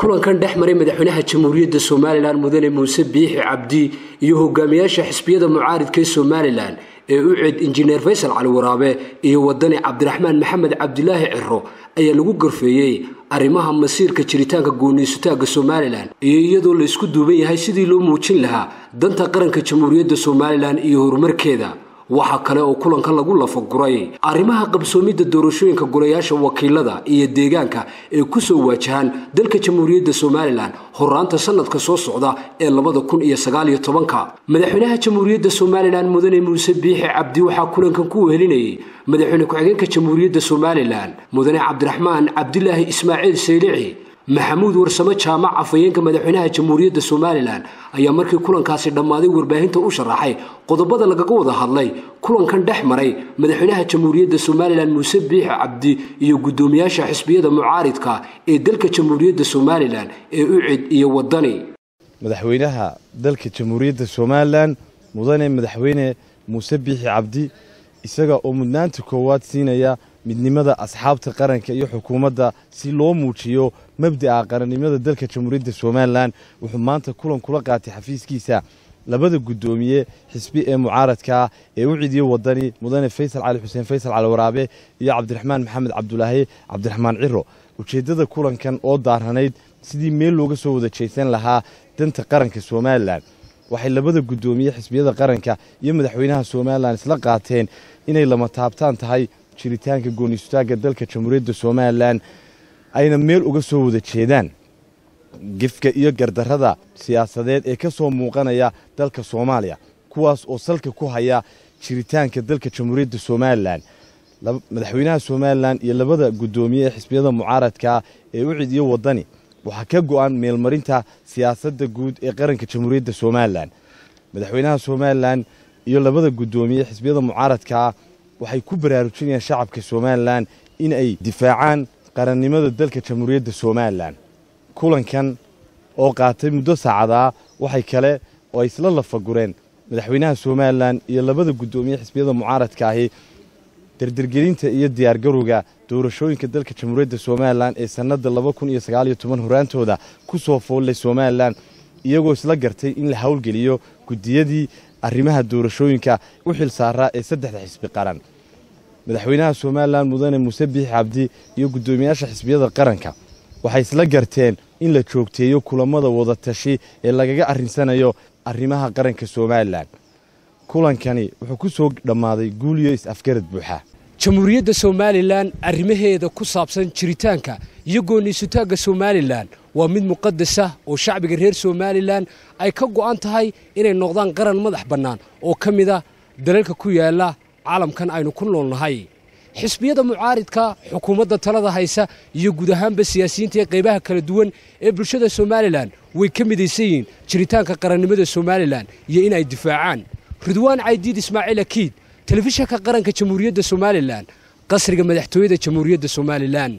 kulankan dhexmaray madaxweynaha jamhuuriyadda Soomaaliland mudane Muuse Biixi Cabdi iyo hogaamiyaasha xisbiyada mucaaridka ee Soomaaliland ee u cid injineer Faysal Cali Waraabe iyo wadani Cabdiraxmaan Maxamed Cabdulaahi Cirro ayaa lagu gorfeeyay arrimaha masiirka jiritaanka go'aansashada Soomaaliland iyadoo la isku duuban yahay sidii loo muujin lahaa danta qaranka jamhuuriyadda Soomaaliland iyo horumarkeeda. waxa kale oo kulanka lagu lafaguray arrimaha qabsoomida doorashooyinka golayaasha wakiilada iyo deegaanka ee ku soo waajahan dalka jamhuuriyadda Soomaaliland horaanta sanadka soo socda ee 2019 madaxweynaha jamhuuriyadda Soomaaliland mudane Muuse Biixi Cabdi waxa kulankan ku wehelinayay madaxweyne ku-xigeenka jamhuuriyadda Soomaaliland mudane Cabdiraxmaan Cabdulaahi Ismaaciil Saylici محمود ورسمة جامع عفينك مدحونها جمهورية الصوماليلاند أيام مركي كلن كاسي دمادي ورباهنتا u sharaxay qodobada laga wada hadlay kulankan dhexmaray madaxweynaha jamhuuriyadda Soomaaliland Muuse Biixi Cabdi iyo gudoomiyaasha xisbiyada mucaaridka ee dalka jamhuuriyadda Soomaaliland ee u cid iyo wadani madaxweynaha dalka jamhuuriyadda Soomaaliland mudane madaxweyne Muuse Biixi Cabdi isaga oo mudnaanta koowaad siinaya midnimada asxaabta qaranka iyo xukuumadda si loo muujiyo mabda'a qarannimada dalka jamhuuriyadda Soomaaliland wuxuu maanta kulan kula qaatay xafiiskiisa labada gudoomiye xisbi ee mucaaradka ee u ciidiyo wadani mudane Faysal Cali Xuseen Faysal Cali Waraabe iyo Cabdiraxmaan Maxamed Cabdulaahi Cabdiraxmaan Cirro ujeedada kulankan oo daaranayd sidii meel looga soo wada jeesan lahaa danta qaranka Soomaaliland waxay labada gudoomiye xisbiyada qaranka iyo madaxweynaha Soomaaliland isla qaateen inay lama taabtaan tahay jiritaanka go'aansashada dalka jamhuuriyadda Soomaaliland ayna meel uga soo wada jeedaan gifka iyo gardarrada siyaasadeed ee ka soo muuqanaya dalka Soomaaliya kuwaas oo salka ku haya jiritaanka dalka jamhuuriyadda Soomaaliland madaxweynaha Soomaaliland iyo labada gudoomiye xisbiyada mucaaradka ee u ciidiyo wadani waxa ka go'an meelmarinta siyaasadda guud ee qaranka jamhuuriyadda Soomaaliland madaxweynaha Soomaaliland iyo labada gudoomiye xisbiyada mucaaradka waxay ku baraarujinayaan shacabka Soomaaliland in ay difaacaan qarannimada dalka jamhuuriyadda Soomaaliland kulankan oo qaatay muddo saacada waxay kale oo isla lafagureen madaxweynaha Soomaaliland iyo labada gudoomiye xisbiyada mucaaradka ahi dardargelinta iyo diyaar garowga doorashooyinka dalka jamhuuriyadda Soomaaliland ee sanadda 2019 horaantooda ku soo foolay Soomaaliland iyagoo isla gartay in la hawlgeliyo gudiyadii arrimaha doorashooyinka u xil saaraa ee saddexda xisbi qaran madaxweynaha Soomaaliland mudane Muuse Biixi Cabdi iyo gudoomiyaasha xisbiyada qaranka waxay isla garteen in la joogteeyo kulamada wada tashi ee lagaga arinsanayo arrimaha qaranka Soomaaliland kulankani wuxuu ku soo dhamaaday guul iyo is-afgarad buuxa jamhuuriyadda Soomaaliland arrimaheeda ku saabsan jiritaanka iyo go'aansashada Soomaaliland waa mid muqaddas ah oo shacbiga reer Soomaaliland ay ka go'an tahay inay noqdaan qaran madax bannaan oo kamid ah dalalka ku yaala caalamkan aynu ku noolnahay xisbiyada mucaaridka xukuumadda talada haysa iyo guud ahaanba siyaasiyiinta ee qaybaha kala duwan ee bulshada Soomaaliland way ka midaysan jiritaanka qarannimada Soomaaliland iyo in ay difaacaan Ridwaan Caydiid Ismaaciil Akiid telefishinka qaranka jamhuuriyadda Soomaaliland qasriga madaxtooyada jamhuuriyadda Soomaaliland